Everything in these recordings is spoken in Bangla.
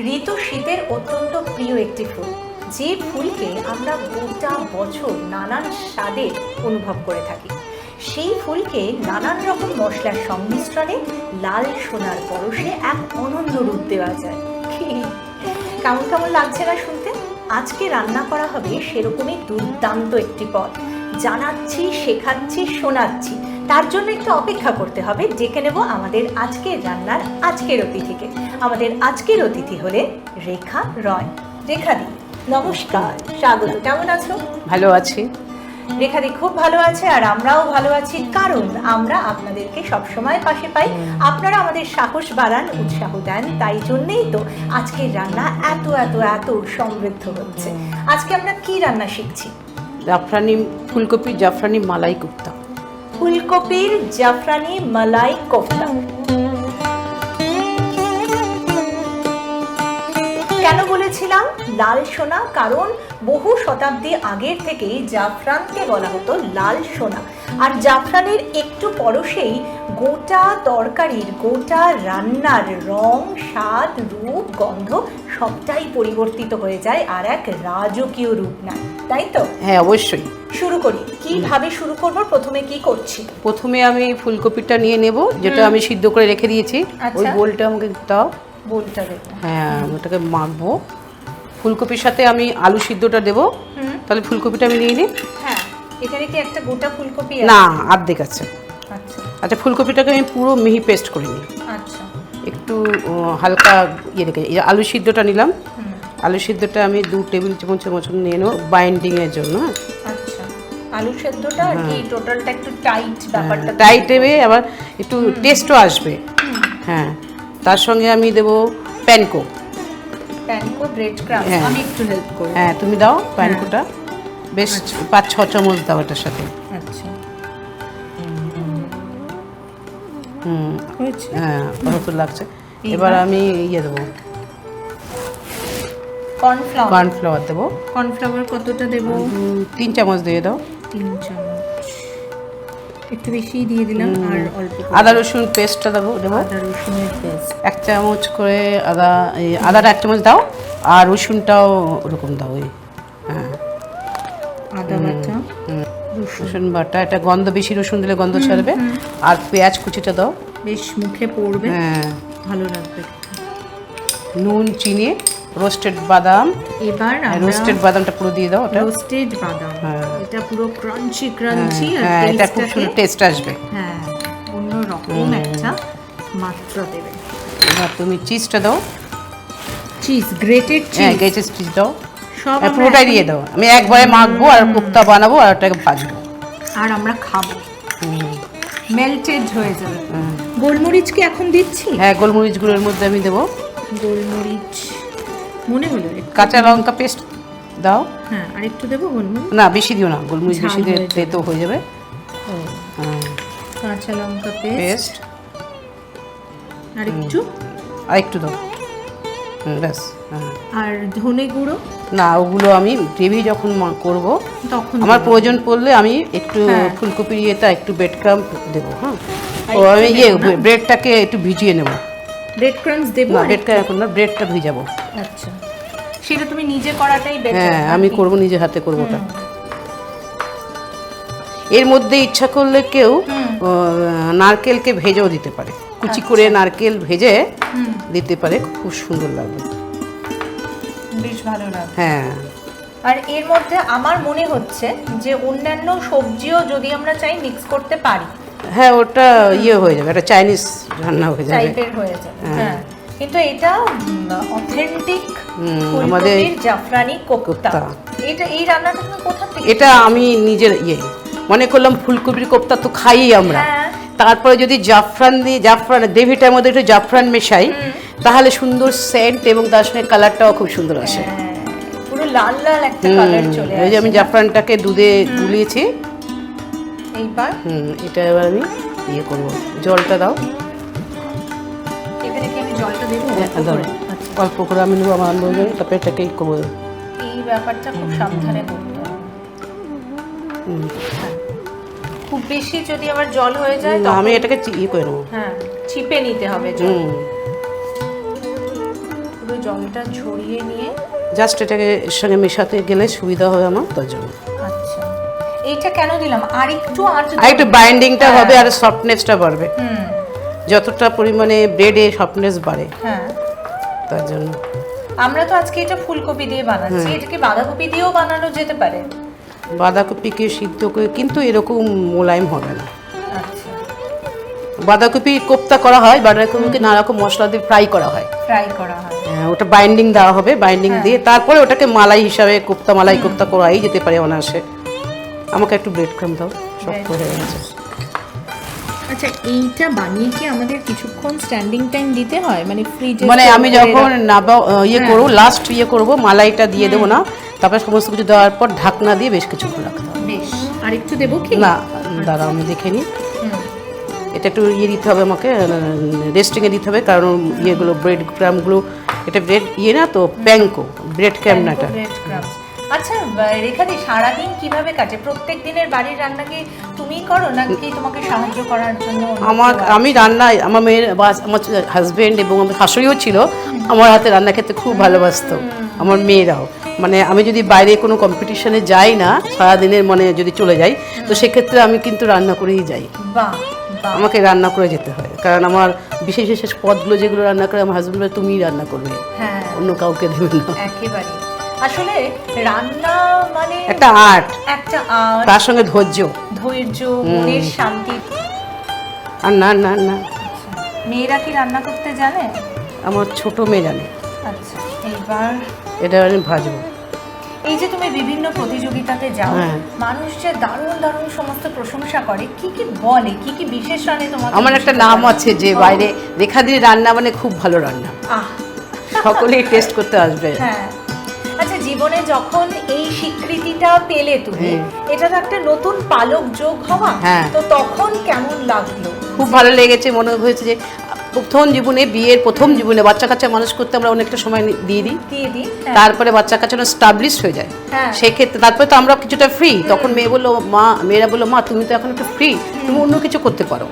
ঋতু শীতের অত্যন্ত প্রিয় একটি ফুল, যে ফুলকে আমরা গোটা বছর নানান স্বাদে অনুভব করে থাকি। সেই ফুলকে নানান রকম মশলার সংমিশ্রণে লাল সোনার পরশে এক অনন্য রূপ দেওয়া যায়। কি কেমন কেমন লাগছে না শুনতে? আজকে রান্না করা হবে সেরকমই দুর্দান্ত একটি পদ। জানাচ্ছি, শেখাচ্ছি, শোনাচ্ছি। তার জন্য একটু অপেক্ষা করতে হবে। ডেকে নেব আমাদের আজকের রান্নার আজকের অতিথিকে। আমাদের আজকের অতিথি হলেন রেখা রয়। রেখাদি, নমস্কার, স্বাগত। কেমন আছো? ভালো আছি। রেখাদি খুব ভালো আছে, আর আমরাও ভালো আছি, কারণ আমরা আপনাদেরকে সবসময় পাশে পাই। আপনারা আমাদের সাহস বাড়ান, উৎসাহ দেন, তাই জন্যেই তো আজকের রান্না এত এত এত সমৃদ্ধ হচ্ছে। আজকে আমরা কি রান্না শিখছি? জাফরানি ফুলকপির জাফরানি মালাই কোফতা। ফুলকপির জাফরানি মালাই কোফতা। কেন বলেছিলাম লাল সোনা? কারণ বহু শতাব্দী আগের থেকেই জাফরানকে বলা হতো লাল সোনা। আর জাফরানের একটু পরশেই গোটা তরকারির, গোটা রান্নার রং, স্বাদ, রূপ, গন্ধ সবটাই পরিবর্তিত হয়ে যায় আর এক রাজকীয় রূপ নেয়, তাই তো? হ্যাঁ, অবশ্যই। শুরু করি। কিভাবে শুরু করব? প্রথমে কি করছি? প্রথমে আমি ফুলকপিটা নিয়ে নেব, যেটা আমি সিদ্ধ করে রেখে দিয়েছি। ওই বোলটা আমাকে দাও। বোলটা দেবো? হ্যাঁ, ওটাকে মাখবো। ফুলকপির সাথে আমি আলু সিদ্ধটা দেবো। তাহলে ফুলকপিটা আমি নিয়ে নিই। হ্যাঁ, এখানে কি একটা গোটা ফুলকপি না, অর্ধেক আছে। আচ্ছা আচ্ছা, ফুলকপিটাকে আমি পুরো মিহি পেস্ট করে নিই। আচ্ছা, একটু হালকা ইয়ে রেখে এই আলু সিদ্ধটা নিলাম। আলু সিদ্ধটা আমি 2 টেবিল চামচের মতন নিয়ে নেবো বাইন্ডিংয়ের জন্য। আচ্ছা, আলু সেদ্ধটা আর কি টোটালটা একটু টাইট ব্যাপারটা, টাইট হবে, আবার একটু টেস্টও আসবে। হ্যাঁ, তার সঙ্গে আমি দেবো প্যানকো। Panko bread crumb. হ্যাঁ। আমি একটু হেল্প করব। হ্যাঁ, তুমি দাও প্যানকোটা। বেশ 5-6 চামচ দাও এটার সাথে। আচ্ছা, হয়েছে। হ্যাঁ, ভালো লাগছে। এবার আমি ইয়ে দেবো, কর্নফ্লাওয়ার দেবো। কর্নফ্লাওয়ার কতটা দেব? 3 চামচ দিয়ে দাও। 3 চামচ, একটু বেশি দিয়ে দিলাম। আর অল্প আদা রসুন পেস্টটা দেবো। আদা রসুনের পেস্ট 1 চামচ করে আদাটা 1 চামচ দাও, আর রসুনটাও ওরকম দাও। ওই হ্যাঁ, আদা বাটা, রসুন বাটা। এটা গন্ধ, বেশি রসুন দিলে গন্ধ ছাড়বে। আর পেঁয়াজ কুচিটা দাও, বেশ মুখে পড়বে। হ্যাঁ, ভালো লাগবে। নুন, চিনি, রোস্টেড বাদাম। এবার রোস্টেড বাদামটা পুরো দিয়ে দাও। ওটা রোস্টেড বাদাম, হ্যাঁ। এটা পুরো ক্রাঞ্চি ক্রাঞ্চি, আর হ্যাঁ, এটা খুব সুন্দর টেস্ট আসবে। হ্যাঁ, অন্য রকম একটা মাত্রা দেবে। এবার তুমি চিজটা দাও। চিজ, গ্রেটেড হ্যাঁ, চিজ, গ্রেটেড চিজ দাও। সব হ্যাঁ, পুরোটাই দিয়ে দাও। আমি একবারে মাখবো আর কোফতা বানাবো আর ওটাকে ভাজবো। আর আমরা খাবো, মেল্টেড হয়ে যাবে। গোলমরিচ কি এখন দিচ্ছি? হ্যাঁ, গোলমরিচগুলোর মধ্যে আমি দেবো। গোলমরিচ মনে হলো কাঁচা লঙ্কা পেস্ট দাও। হ্যাঁ, আর একটু দেবো গোলমরিচ। না, বেশি দিও না, গোলমরিচ ঝাল বেশি হয়ে দিলে তো হয়ে যাবে। হ্যাঁ, কাঁচা লঙ্কা পেস্ট, পেস্ট আর একটু, আর একটু দাও। ব্যাস। হ্যাঁ, আর ধনে গুঁড়ো। না, ওগুলো আমি গ্রেভি যখন করব তখন আমার প্রয়োজন পড়লে আমি একটু হ্যাঁ। ফুলকপির ইয়েটা একটু ব্রেড ক্রাম্ব দেবো। হ্যাঁ, আর ও আমি ব্রেডটাকে একটু ভিজিয়ে নেবো। ব্রেড ক্রাম্বস দেবো? না, ব্রেডটা এখন না, ব্রেডটা ভিজাবো। আচ্ছা, সেটা তুমি নিজে করাটাই বেটার। হ্যাঁ, আমি করবো, নিজে হাতে করবো ওটা। এর মধ্যে ইচ্ছা করলে কেউ নারকেলকে ভেজেও দিতে পারে, কুচি করে নারকেল ভেজে দিতে পারে, খুব সুন্দর লাগবে। বেশ ভালো লাগবে। হ্যাঁ, আর এর মধ্যে আমার মনে হচ্ছে যে অন্যান্য সবজিও যদি আমরা চাই মিক্স করতে পারি। হ্যাঁ, ওটা ইয়ে হয়ে যাবে, একটা চাইনিজ রান্না হয়ে যাবে, টাইপের হয়ে যাবে। হ্যাঁ, কিন্তু এটা অথেন্টিক আমাদের ফুলকপির জাফরানি কোফতা। কোফতা। এটা, এই রান্নাটা তুমি কোথা থেকে? এটা আমি নিজের মনে করলাম ফুলকপির কোফতা তো খাই আমরা, হ্যাঁ। তারপরে যদি জাফরান গ্রেভিটার মধ্যে একটু জাফরান মেশাই, তাহলে সুন্দর সেন্ট এবং তার সঙ্গে কালারটাও খুব সুন্দর আসে। হ্যাঁ, পুরো লাল লাল একটা কালার চলে ওই যে আসে। আমি জাফরানটাকে দুধে গুলিয়েছি। এইবার এটা এবার আমি ইয়ে করবো, জলটা দাও। এখানে কি আমি জলটা দেবো? দাও, অল্প করে আমি নেবো আমার প্রয়োজন, তারপরে এটাকে করবো। এই ব্যাপারটা খুব সাবধানে করতে হবে। খুব বেশি যদি আবার জল হয়ে যায় না, আমি এটাকে ইয়ে করে নেবো। হ্যাঁ, চিপে নিতে হবে জল। পুরো জলটা ঝরিয়ে নিয়ে জাস্ট এটাকে এর সঙ্গে মেশাতে গেলে সুবিধা হবে আমার, তার জন্য। আচ্ছা, এইটা কেন দিলাম? আর একটু বাইন্ডিংটা হবে আর সফটনেসটা বাড়বে। যতটা পরিমাণে ব্রেডে সফটনেস বাড়ে, হ্যাঁ, তার জন্য। আমরা তো আজকে এটা ফুলকপি দিয়ে বানাচ্ছি, এটাকে বাঁধাকপি দিয়েও বানানো যেতে পারে। বাঁধাকপিকে সিদ্ধ করে কিন্তু এরকম মোলায়েম হবে না। আচ্ছা, বাঁধাকপি কোপ্তা করা হয়, বাঁধাকপিকে নানা রকম মশলা দিয়ে ফ্রাই করা হয়। হ্যাঁ, ওটা বাইন্ডিং দেওয়া হবে, বাইন্ডিং দিয়ে তারপরে ওটাকে মালাই হিসাবে কোপ্তা, মালাই কোপ্তা করাই যেতে পারে অনায়াসে। আমাকে একটু ব্রেড ক্রাম্ব দাও, শক্ত হয়ে গেছে। আচ্ছা, এইটা বানিয়ে কি আমাদের কিছুক্ষণ স্ট্যান্ডিং টাইম দিতে হয়, মানে ফ্রিজে? মানে আমি যখন করবো, লাস্ট করবো, মালাইটা দিয়ে দেবো না, তারপরে সমস্ত কিছু দেওয়ার পর ঢাকনা দিয়ে বেশ কিছুক্ষণ রাখতে হবে। বেশ, আর একটু দেবো কি? না, দাঁড়াও আমি দেখে নিই। এটা একটু দিতে হবে আমাকে, রেস্টিংয়ে দিতে হবে, কারণ ইয়েগুলো ব্রেড ক্রাম্বগুলো, এটা ব্রেড না তো, প্যাঙ্কো ব্রেড ক্রাম্ব না এটা। আচ্ছা রেখাদি, সারাদিন কিভাবে কাটে? প্রত্যেক দিনের বাড়ির রান্না কি তুমি করো নাকি তোমাকে সাহায্য করার জন্য? আমি রান্না, আমার মেয়ের আমার হাজবেন্ড এবং আমার শাশুড়িও ছিল, আমার হাতে রান্না খেতে খুব ভালোবাসতো, আমার মেয়েরাও। মানে আমি যদি বাইরে কোনো কম্পিটিশনে যাই না, সারাদিনের মানে যদি চলে যাই, তো সেক্ষেত্রে আমি কিন্তু রান্না করেই যাই। বাহ, আমাকে রান্না করে যেতে হয়, কারণ আমার বিশেষ বিশেষ পদগুলো যেগুলো রান্না করে আমার হাজবেন্ড বলে তুমিই রান্না করবে, হ্যাঁ, অন্য কাউকে দেবে না। একেবারে। আসলে রান্না মানে একটা আর্ট, তার সঙ্গে ধৈর্য, মনের শান্তি। আর না না না, মেয়েরা কি রান্না করতে জানে? আমার ছোট মেয়ে জানে। আচ্ছা, এইবার এটা আমি ভাজবো। এই যে তুমি বিভিন্ন প্রতিযোগিতাতে যাও, হ্যাঁ, মানুষ যে দারুণ দারুণ সমস্ত প্রশংসা করে, কি কি বলে, কি কি বিশেষ রান্না তোমাকে? আমার একটা নাম আছে যে বাইরে, রেখাদির রান্না মানে খুব ভালো রান্না, সকলেই টেস্ট করতে আসবে। হ্যাঁ। আচ্ছা, জীবনে যখন এই স্বীকৃতিটা পেলে তুমি, এটা তো একটা নতুন পালক যোগ হওয়া, তো তখন কেমন লাগলো? খুব ভালো লেগেছে, মনে হয়েছে যে প্রথম জীবনে, বিয়ের প্রথম জীবনে বাচ্চা কাচ্চা মানুষ করতে আমরা অনেকটা সময় দিয়ে দিই, তারপরে বাচ্চা কাচ্চা স্টাবলিশ হয়ে যায়, সেক্ষেত্রে তারপরে তো আমরা কিছুটা ফ্রি। তখন মেয়েরা বললো মা তুমি তো এখন একটু ফ্রি, তুমি অন্য কিছু করতে পারো।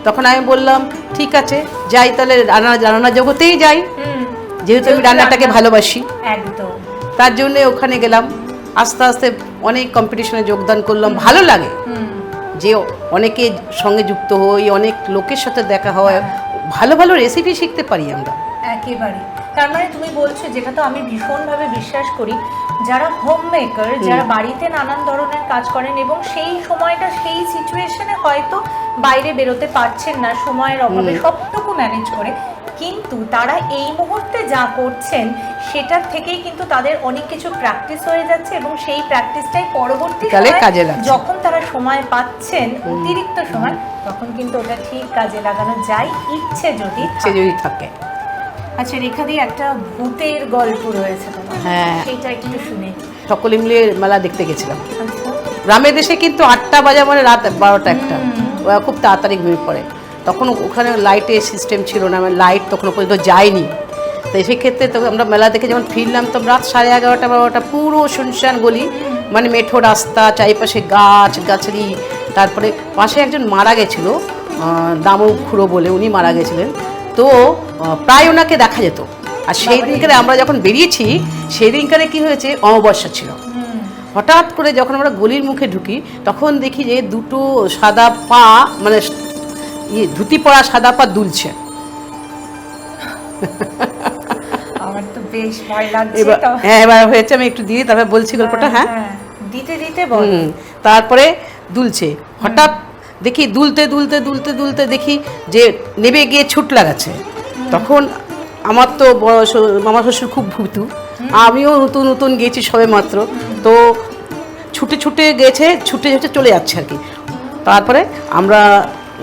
তখন আমি বললাম ঠিক আছে, যাই তাহলে রান্না জগতেই যাই, যেহেতু আমি রান্নাটাকে ভালোবাসি। একদম, তার জন্য ওখানে গেলাম, আস্তে আস্তে অনেক কম্পিটিশনে যোগদান করলাম। ভালো লাগে যে অনেকে সঙ্গে যুক্ত হই, অনেক লোকের সাথে দেখা হয়, ভালো ভালো রেসিপি শিখতে পারি আমরা। একেবারে। তার মানে তুমি বলছো, যেটা তো আমি ভীষণভাবে বিশ্বাস করি, যারা হোম মেকার, যারা বাড়িতে নানান ধরনের কাজ করেন এবং সেই সময়টা সেই সিচুয়েশনে হয়তো বাইরে বেরোতে পারছেন না, সময়ের অভাবে সবটুকু ম্যানেজ করে, কিন্তু তারা এই মুহূর্তে যা করছেন সেটার থেকেই কিন্তু তাদের অনেক কিছু প্র্যাকটিস হয়ে যাচ্ছে, এবং সেই প্র্যাকটিসটাই পরবর্তীকালে কাজে লাগছে। যখন তারা সময় পাচ্ছেন, অতিরিক্ত সময়, তখন কিন্তু ওটা ঠিক কাজে লাগানো যায়, ইচ্ছে যদি থাকে। আচ্ছা রেখাদি, একটা ভূতের গল্প রয়েছে তোমার, সেটা একটু শুনে। সকলে মিলে মেলা দেখতে গেছিলাম। গ্রামের দেশে কিন্তু 8টা বাজে মানে রাত 12টা 1টা, ওরা খুব তাড়াতাড়ি ঘুমিয়ে পড়ে। তখন ওখানে লাইটের সিস্টেম ছিল না, মানে লাইট তখন পর্যন্ত যায়নি। তো সেক্ষেত্রে তো আমরা মেলা দেখে যখন ফিরলাম, তো রাত 11:30 12টা, পুরো শুনশান গলি, মানে মেঠো রাস্তা, চারিপাশে গাছ গাছালি। তারপরে পাশে একজন মারা গেছিল, দামু খুড়ো বলে, উনি মারা গেছিলেন। তো প্রায় ওনাকে দেখা যেত। আর সেই দিনকারে আমরা যখন বেরিয়েছি, সেই দিনকারে কি হয়েছে, অমাবস্যা ছিল। হঠাৎ করে যখন আমরা গলির মুখে ঢুকি, তখন দেখি যে দুটো সাদা পা, মানে ধুতি পরা সাদা পা দুলছে। আমার তো বেশ ভয় লাগছে। এবার হয়েছে, আমি একটু দিয়ে তারপরে বলছি গল্পটা। দিতে দিতে বল। তারপরে দুলছে, হঠাৎ দেখি দুলতে দুলতে দুলতে দুলতে দেখি যে নেবে গিয়ে ছুট লাগাচ্ছে। তখন আমার তো মামা শ্বশুর খুব ভূতু, আমিও নতুন নতুন গেছি সবে মাত্র, তো ছুটে ছুটে গেছে, ছুটে ছুটে চলে যাচ্ছে আর কি। তারপরে আমরা,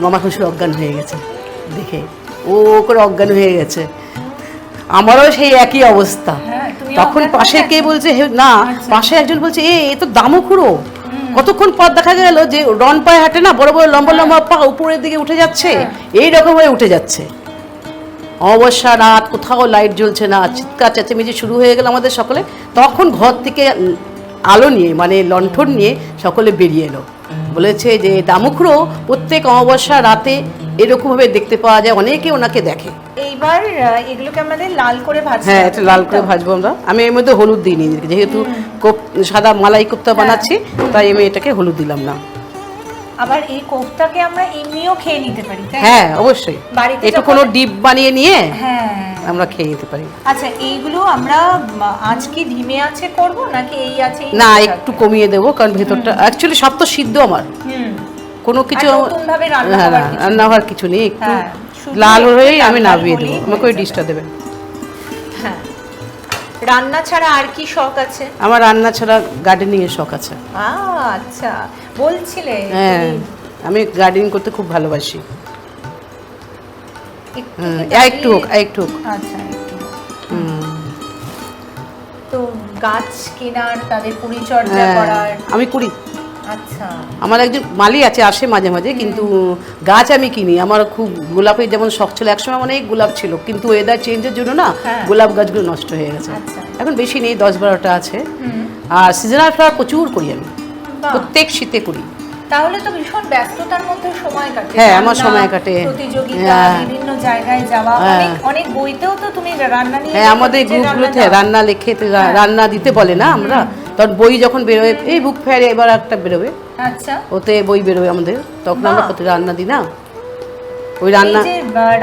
মামা শ্বশুর অজ্ঞান হয়ে গেছে দেখে, ও করে অজ্ঞান হয়ে গেছে। আমারও সেই একই অবস্থা। তখন পাশে কে বলছে, না পাশে একজন বলছে এ তো দামু খুঁড়ো। কতক্ষণ পর দেখা গেল যে রন পায়ে হাঁটে না, বড় বড় লম্বা লম্বা পা উপরের দিকে উঠে যাচ্ছে, এই রকম হয়ে উঠে যাচ্ছে। অমাবস্যা রাত, কোথাও লাইট জ্বলছে না, চিৎকার চেঁচামেচি শুরু হয়ে গেল আমাদের সকলে। তখন ঘর থেকে আলো নিয়ে, মানে লণ্ঠন নিয়ে সকলে বেরিয়ে এলো। বলেছে যে দামুখরো প্রত্যেক অমাবস্যা রাতে এরকমভাবে দেখতে পাওয়া যায়, অনেকে ওনাকে দেখে। এইবার এগুলোকে আমাদের লাল করে ভাজতে হ্যাঁ, হবে, এটা লাল তাই করে তো? ভাজবো আমরা। আমি এর মধ্যে হলুদ দিইনি, যেহেতু সাদা মালাই কোপ্তা বানাচ্ছি, তাই আমি এটাকে হলুদ দিলাম না। আবার এই কোফতাকে আমরা এমনিও খেয়ে নিতে পারি, তাই না? হ্যাঁ, অবশ্যই। বাড়িতে একটু যখন- কোনো ডিপ বানিয়ে নিয়ে হ্যাঁ। আমরা খেয়ে নিতে পারি। আচ্ছা, এইগুলো আমরা আজ কি ধিমে আছে করব নাকি এই আছে না, একটু কমিয়ে দেবো, কারণ ভেতরটা অ্যাকচুয়ালি সব তো সিদ্ধ আমার, কোনো কিছু নতুনভাবে রান্না হ্যাঁ, হওয়ার কিছু রান্না হওয়ার কিছু নেই। একটু হ্যাঁ, শুধু লাল একটু হয়েই আমি লাল নামিয়ে হলেই দেবো, হয়ে আমাকে ওই যাবে। ডিশটা দেবেন। হ্যাঁ। রান্না ছাড়া আর কি শখ আছে? আমার রান্না ছাড়া গার্ডেনিং এর শখ আছে। আচ্ছা, বলছিলে হ্যাঁ, তুমি আমি গার্ডেনিং করতে খুব ভালোবাসি। একটু একটু হোক, একটু হোক। আচ্ছা, একটু। তো গাছ কেনার, তাদের পরিচর্যা হ্যাঁ, করার। আমি করি। আচ্ছা। আমার একজন মালি আছে, আসে মাঝে মাঝে, কিন্তু গাছ আমি কিনি। আমার খুব গোলাপের যেমন শখ ছিল, একসময় অনেক গোলাপ ছিল, কিন্তু ওয়েদার চেঞ্জের জন্য না হ্যাঁ। গোলাপ গাছগুলো নষ্ট হয়ে গেছে। আচ্ছা। এখন বেশি নেই, 10-12টা আছে। হুম। আর সিজনাল ফ্লাওয়ার প্রচুর করি আমি, বাহ। প্রত্যেক শীতে করি। তাহলে তো ভীষণ ব্যস্ততার মধ্যে সময় কাটে। হ্যাঁ, আমার রান্না, সময় কাটে। প্রতিযোগিতা, হ্যাঁ। বিভিন্ন জায়গায় যাওয়া, হ্যাঁ। অনেক অনেক বইতেও তো তুমি রান্না নিয়ে হ্যাঁ, লেখো, আমাদের নিজের গ্রুপগুলোতে রান্না দাও। রান্না লেখে তো হ্যাঁ। রান্না দিতে বলে না আমরা, তখন বই যখন বেরোয়, এই বুক ফেয়ারে এবার একটা বেরোবে, আচ্ছা। ওতে বই বেরোবে আমাদের, তখন আমরা বাহ। প্রতি রান্না দিই না, ওই রান্না। এই যে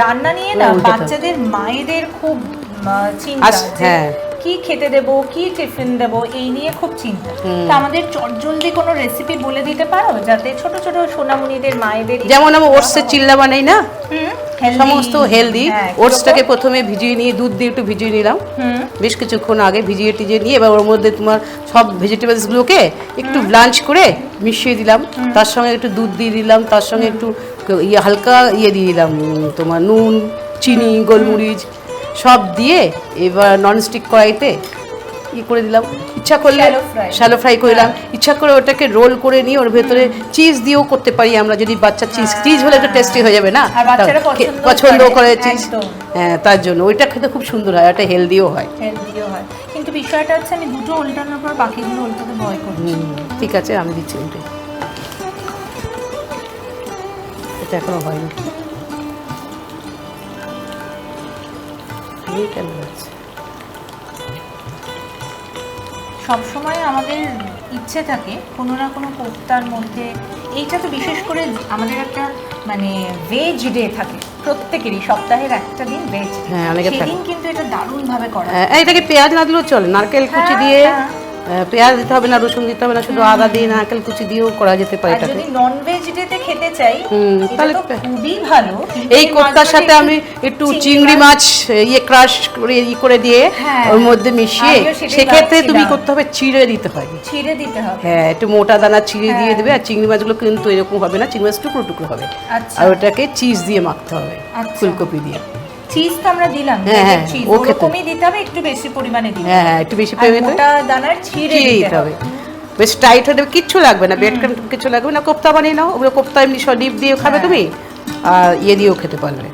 রান্না নিয়ে না উল্টে বাচ্চাদের মায়েদের খুব চিন্তা, যে হ্যাঁ। কি খেতে দেব, কি টিফিন দেব, এই নিয়ে খুব চিন্তা। তা আমাদের চটজলদি কোনো রেসিপি বলে দিতে পারো, যাতে ছোট ছোট সোনামণিদের মায়েদের যেমন আমি ওটসের চিল্লা বানাই না, healthy, সমস্ত হেলদি। হ্যাঁ, ওটসটাকে প্রথমে ভিজিয়ে নিয়ে, দুধ দিয়ে একটু ভিজিয়ে নিলাম, বেশ কিছুক্ষণ আগে ভিজিয়ে টিজিয়ে নিয়ে, এবার ওর মধ্যে তোমার সব ভেজিটেবলসগুলোকে একটু ব্লাঞ্চ করে মিশিয়ে দিলাম, তার সঙ্গে একটু দুধ দিয়ে দিলাম, তার সঙ্গে একটু হালকা দিয়ে দিলাম তোমার নুন, চিনি, গোলমরিচ সব দিয়ে, এবার ননস্টিক কড়াইতে করে দিলাম। ইচ্ছা করলে শ্যালো ফ্রাই করলাম, ইচ্ছা করে ওটাকে রোল করে নিয়ে ওর ভেতরে চিজ দিয়েও করতে পারি আমরা, যদি বাচ্চা চিজ হলে একটু টেস্টি হয়ে যাবে না, আর বাচ্চারা পছন্দ করে চিজ। একদম। হ্যাঁ, তার জন্য ওইটা খেতে খুব সুন্দর হয়, এটা হেলদিও হয়। হেলদিও হয়, কিন্তু বিষয়টা হচ্ছে আমি দুটো উল্টানোর পর বাকিগুলো উল্টাতে ভয় করছি। ঠিক আছে, আমি দিচ্ছি ওইটা, এটা এখনো হয়নি। এই কেন হচ্ছে? সবসময় আমাদের ইচ্ছে থাকে কোনো না কোনো কোফতার মধ্যে, এইটা তো বিশেষ করে আমাদের একটা মানে ভেজ ডে থাকে প্রত্যেকেরই, সপ্তাহের একটা দিন ভেজ, হ্যাঁ, অনেকের থাকে। সেদিন কিন্তু এটা দারুণভাবে করা হয়। এটাকে পেঁয়াজ না দিলেও চলে, নারকেল কুচি হ্যাঁ, দিয়ে, হ্যাঁ। পেঁয়াজ দিতে হবে না, রসুন দিতে হবে না, শুধু আদা দিয়ে নারকেল কুচি দিয়েও করা যেতে পারে আর এটাকে। যদি নন ভেজ ডেতে খেতে চাই এটা তাহলে তো খুবই ভালো। এই কোফতার সাথে আমি একটু চিংড়ি মাছ ক্রাশ করে করে দিয়ে হ্যাঁ, ওর মধ্যে মিশিয়ে, আমিও সেটাই সেক্ষেত্রে তুমি ভাবছিলাম। করতে হবে চিড়ে দিতে হয়। ছিঁড়ে দিতে হবে। হ্যাঁ, একটু মোটা দানা চিড়ে দিয়ে দেবে, আর চিংড়ি মাছগুলো কিন্তু এরকম হবে না, চিংড়ি মাছ টুকরো টুকরো হবে, আচ্ছা। আর ওটাকে চিজ দিয়ে মাখতে হবে, আচ্ছা। ফুলকপি দিয়ে। চিজ তো আমরা দিলাম, হ্যাঁ, হ্যাঁ, চিজ ও খেতে- ওরকমই দিতে হবে, একটু বেশি পরিমাণে দিতে হ্যাঁ, হবে। হ্যাঁ, একটু বেশি আর পরিমাণে মোটা দানার ছিঁড়ে চিড়ে দিতে হবে। বেশ টাইট হয়ে যাবে, কিচ্ছু লাগবে না, বেড ক্রাম কিছু লাগবে না। কোফতা বানিয়ে নাও, ওগুলো কোফতা এমনি সব ডিপ দিয়ে খাবে হ্যাঁ। তুমি, আর ইয়ে দিয়েও খেতে পারবে।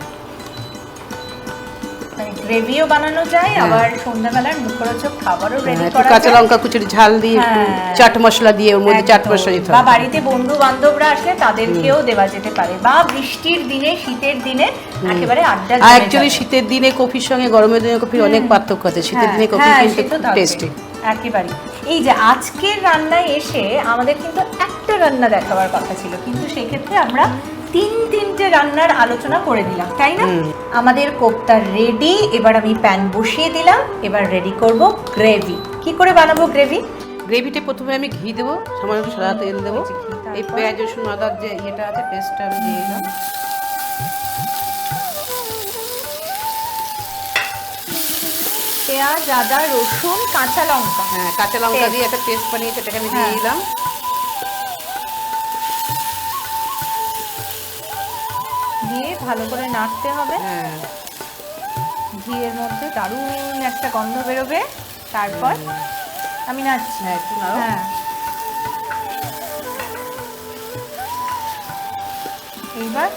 গ্রেভিও বানানো যায়, আবার সন্ধ্যাবেলার মুখরোচক খাবারও রেডি একটু করা কাঁচা যায়। লঙ্কা কুচুরি ঝাল দিয়ে, একটু হ্যাঁ। চাট মশলা দিয়ে, ওর মধ্যে চাট একদম। মশলা দিতে বা হবে। বাড়িতে বন্ধু বান্ধবরা আসলে তাদেরকেও দেওয়া যেতে পারে, বা বৃষ্টির দিনে, শীতের দিনে একেবারে আড্ডা আর জমে অ্যাকচুয়ালি যাবে। শীতের দিনে কফির সঙ্গে গরমের দিনে কফির অনেক পার্থক্য আছে, শীতের দিনে কফি হ্যাঁ, কিন্তু সে তো থাকবেই। টেস্টি। একেবারে। এই যে আজকের রান্নায় এসে আমাদের কিন্তু একটা রান্না দেখাবার কথা ছিল, কিন্তু সেক্ষেত্রে আমরা তিনটে রান্নার আলোচনা করে দিলাম, তাই না? আমাদের কোফতা রেডি, এবার আমি প্যান বসিয়ে দিলাম, এবার রেডি করব গ্রেভি। কি করে বানাবো গ্রেভি? গ্রেভিতে প্রথমে আমি ঘি দেবো, সামান্য সাদা তেল দেবো, তারপর? এই পেঁয়াজ রসুন আদার যে ইয়েটা আছে পেস্টটা আমি দিয়ে দিলাম, পেঁয়াজ, আদা, রসুন, কাঁচা লঙ্কা। হ্যাঁ, কাঁচা লঙ্কা দিয়ে একটা পেস্ট বানিয়ে সেটাকে আমি দিয়ে হ্যাঁ। দিলাম। দিয়ে ভালো করে নাড়তে হবে, হ্যাঁ, ঘিয়ের মধ্যে দারুণ একটা গন্ধ বেরোবে। তারপর আমি নাড়ছি। হ্যাঁ, একটু নাড়ো। হ্যাঁ, এইবার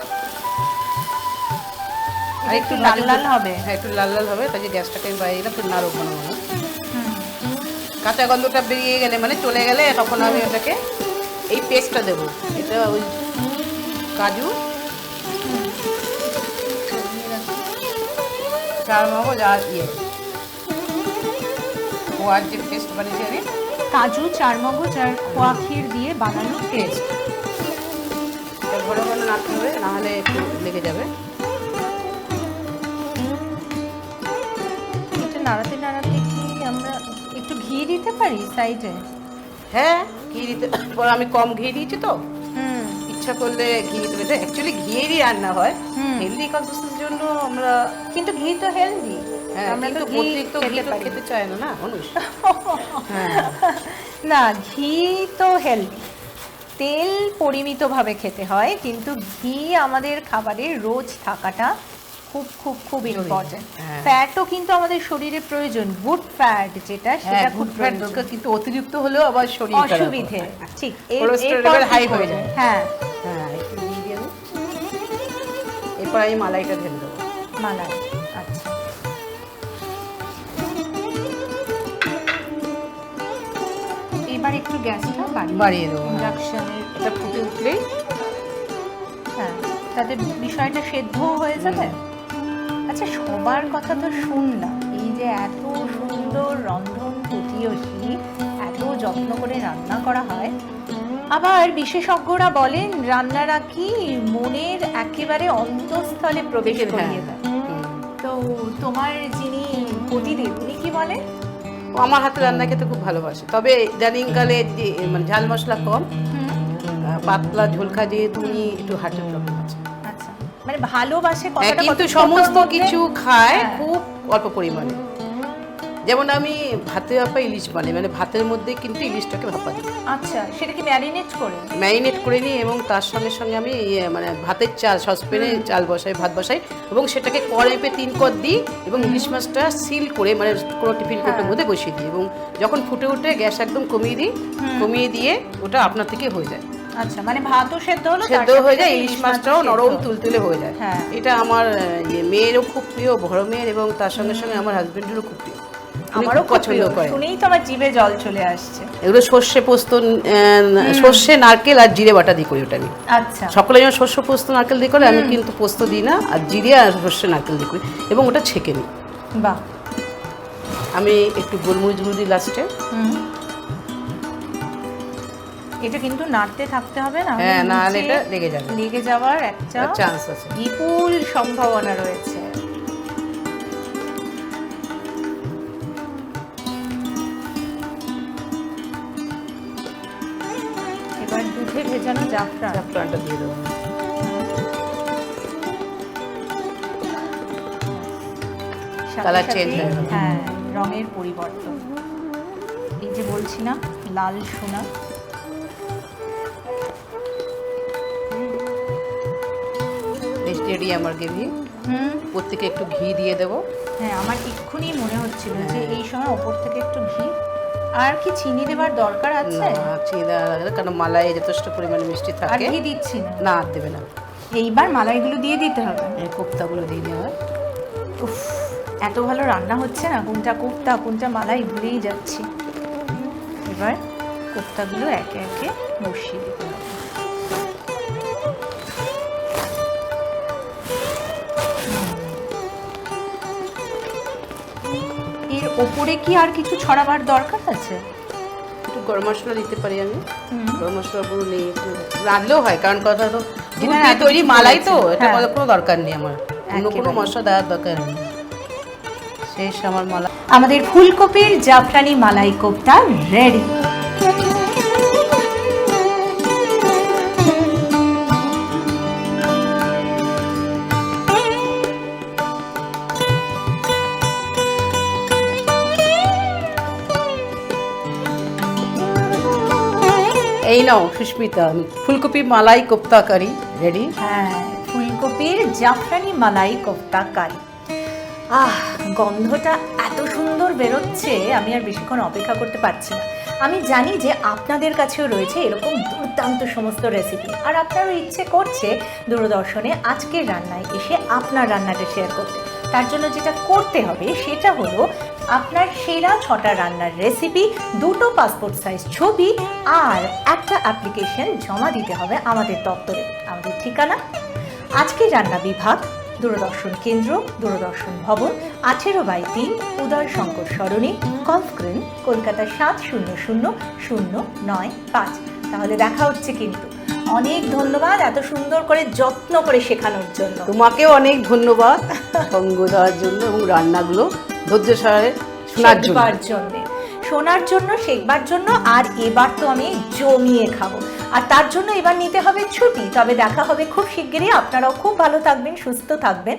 আর একটু লাল লাল হবে। হ্যাঁ, একটু লাল লাল হবে, তাই যে গ্যাসটাকে আমি বাইরে দিলাম, নাড়ো ঘন ঘন। কাঁচা গন্ধটা বেরিয়ে গেলে, মানে চলে গেলে, তখন আমি ওটাকে এই পেস্টটা দেবো, এটা ওই কাজু, চারমগজ আর খোয়ার যে পেস্ট বানিয়েছি আমি, কাজু, চারমগজ আর খোয়া ক্ষীর দিয়ে বানানো পেস্ট। এটা ঘরে ঘরে নাড়তে হবে, নাহলে একটু লেগে যাবে। এটা নাড়াতে নাড়াতে কি আমরা একটু ঘি দিতে পারি সাইডে? হ্যাঁ, ঘি দিতে, পরে আমি কম ঘি দিয়েছি তো, হুম ইচ্ছা করলে ঘি দিতে পারি। অ্যাকচুয়ালি ঘিয়েরই রান্না হয়, হুম। হেলদি কনসিস্টেন্সির জন্য আমরা। কিন্তু ঘি তো হেলদি, হ্যাঁ, আমরা কিন্তু তো ঘি অতিরিক্ত ঘি খেতে তো পারি খেতে চায় না না মানুষ। হ্যাঁ, না, ঘি তো হেলদি, তেল পরিমিতভাবে খেতে হয়, কিন্তু ঘি আমাদের খাবারে রোজ থাকাটা খুব খুব খুব ইম্পর্টেন্ট। হ্যাঁ। ফ্যাটও কিন্তু আমাদের শরীরে প্রয়োজন, গুড ফ্যাট যেটা, সেটা খুব গুড ফ্যাট প্রয়োজন। দরকার, কিন্তু অতিরিক্ত হলেও আবার শরীর খারাপ হয়। অসুবিধে, ঠিক। কোলেস্টেরল এরপর লেভেল কি হাই করবো? হয়ে যায়। হ্যাঁ, হ্যাঁ, একটু ঘি দিয়ে দেবো। এরপর আমি মালাইটা ঢেলে দেবো। মালাই, আচ্ছা। এবার একটু গ্যাসটা বাড়িয়ে দেবো, হ্যাঁ। ইন্ডাকশনের, এটা ফুটে উঠলেই, হ্যাঁ, তাতে বিষয়টা সেদ্ধ হয়ে যাবে। আচ্ছা, সবার কথা তো শুনলাম, এই যে এত সুন্দর রন্ধন প্রতিয়সী, এত যত্ন করে রান্না করা হয়, আবার বিশেষজ্ঞরা বলেন রান্নারা কি মনের একেবারে অন্তঃস্থলে প্রবেশ হ্যাঁ। করিয়ে দেয়। তো তোমার যিনি পতিদেব, উনি কি বলেন? ও আমার হাতে রান্না খেতে খুব ভালোবাসে, তবে ইদানিংকালে যে মানে ঝাল মশলা কম, পাতলা ঝোলকা দিয়ে তুমি একটু হার্টের প্রবলেম আছে। আচ্ছা, মানে ভালোবাসে হ্যাঁ, কথাটা কিন্তু কত সমস্ত ছোটোর মধ্যে? কিছু খায় হ্যাঁ। খুব অল্প পরিমাণে। যেমন আমি ভাতে ভাপা ইলিশ বানাই, মানে ভাতের মধ্যে কিন্তু ইলিশটাকে ভাপা দিই, আচ্ছা, সেটা কি ম্যারিনেট করে? ম্যারিনেট করে নিই, এবং তার সঙ্গে সঙ্গে আমি মানে ভাতের চাল সসপ্যানে চাল বসাই, ভাত বসাই, এবং সেটাকে কড়াইতে 3 কর দিই, এবং ইলিশ মাছটা সিল করে মানে কোনো টিফিন কৌটোর মধ্যে বসিয়ে দিই, এবং যখন ফুটে উঠে গ্যাস একদম কমিয়ে দিই, কমিয়ে দিয়ে ওটা আপনার থেকে হয়ে যায়, আচ্ছা, মানে ভাতও সেদ্ধ হলো, সেদ্ধ তার হয়ে সাথে যায়, ইলিশ মাছটাও সেদ্ধ। নরম তুলতুলে হয়ে যায়। হ্যাঁ। এটা আমার মেয়েরও খুব প্রিয়, বড় মেয়ের, এবং তার সঙ্গে সঙ্গে আমার হাজবেন্ডেরও খুব প্রিয়, উনি আমারও খুব খুব পছন্দ প্রিয়। করে। শুনেই তো আমার জিভে জল চলে আসছে। এগুলো সর্ষে পোস্ত, সর্ষে নারকেল আর জিরে বাটা দিয়ে করি ওটা আমি। আচ্ছা, সকলে যেমন শস্য পোস্ত নারকেল দিয়ে করে, আমি কিন্তু পোস্ত দিই না, আর জিরে আর সর্ষে নারকেল দিয়ে করি, এবং ওটা ছেঁকে নিই। বাহ। আমি একটু গোলমরিচ গুঁড়ো দিই লাস্টে। এটা কিন্তু নাড়তে থাকতে হবে, না হ্যাঁ, নাহলে এটা লেগে যাবে, লেগে যাওয়ার একটা চান্স আছে। বিপুল সম্ভাবনা রয়েছে। এবার দুধে ভেজানো জাফরান, জাফরানটা দিয়ে দেবো। সাথে কালার সাথে, চেঞ্জ হয়ে গেল। হ্যাঁ, রঙের পরিবর্তন। এই যে বলছি না, লাল সোনা। রেডি আমার গ্রেভি। প্রত্যেকে একটু ঘি দিয়ে দেবো। হ্যাঁ, আমার এক্ষুনি মনে হচ্ছিল যে এই সময় ওপর থেকে একটু ঘি, আর কি চিনি দেবার দরকার আছে? না, চিনি দেওয়া লাগে না, কারণ মালাই যথেষ্ট পরিমাণে মিষ্টি আর থাকে। ঘি দিচ্ছি না? না, আর দেবে না। এইবার মালাইগুলো দিয়ে দিতে হবে। এই কোপ্তাগুলো দিয়ে দেওয়া হয়। উফ, এত ভালো রান্না হচ্ছে না, কোনটা কোপ্তা কোনটা মালাই ভুলেই যাচ্ছি। এবার কোপ্তাগুলো একে একে বসিয়ে দিতে হবে। এর ওপরে কি আর কিছু ছড়াবার দরকার আছে? একটু গরম মশলা দিতে পারি আমি। গরম মশলা পুরো নেই, একটু রাঁধলেও হয়, কারণ কথা তো দুধ এটা দিয়ে তৈরি মালাই তো, এটা হ্যাঁ। কোনো দরকার নেই আমার, অন্য কোনো একেবারে। মশলা দেওয়ার দরকার নেই। শেষ আমার মালাই। আমাদের ফুলকপির জাফরানি মালাই কোপ্তা রেডি। এই নাও সুস্মিতা, ফুলকপি মালাই কোপ্তা কারি রেডি। হ্যাঁ, ফুলকপির জাফরানি মালাই কোপ্তা কারি। আহ, গন্ধটা এত সুন্দর বেরোচ্ছে, আমি আর বেশিক্ষণ অপেক্ষা করতে পারছি না। আমি জানি যে আপনাদের কাছেও রয়েছে এরকম দুর্দান্ত সমস্ত রেসিপি, আর আপনারও ইচ্ছে করছে দূরদর্শনে আজকের রান্নায় এসে আপনার রান্নাটা শেয়ার করতে। তার জন্য যেটা করতে হবে সেটা হলো আপনার সেরা 6টা রান্নার রেসিপি, 2টো পাসপোর্ট সাইজ ছবি আর একটা অ্যাপ্লিকেশন জমা দিতে হবে আমাদের দপ্তরে। আমাদের ঠিকানা আজকে রান্না বিভাগ, দূরদর্শন কেন্দ্র, দূরদর্শন ভবন, 18/3 উদয় শঙ্কর সরণি, গলফ গ্রিন, কলকাতা 700095। তাহলে দেখা হচ্ছে কিন্তু। অনেক ধন্যবাদ এত সুন্দর করে যত্ন করে শেখানোর জন্য। তোমাকেও অনেক ধন্যবাদ সঙ্গ দেওয়ার জন্য এবং রান্নাগুলো ধৈর্য সহকারে শোনার জন্য। শোনার জন্য, শেখবার জন্য। আর এবার তো আমি জমিয়ে খাবো, আর তার জন্য এবার নিতে হবে ছুটি। তবে দেখা হবে খুব শিগগিরই। আপনারাও খুব ভালো থাকবেন, সুস্থ থাকবেন।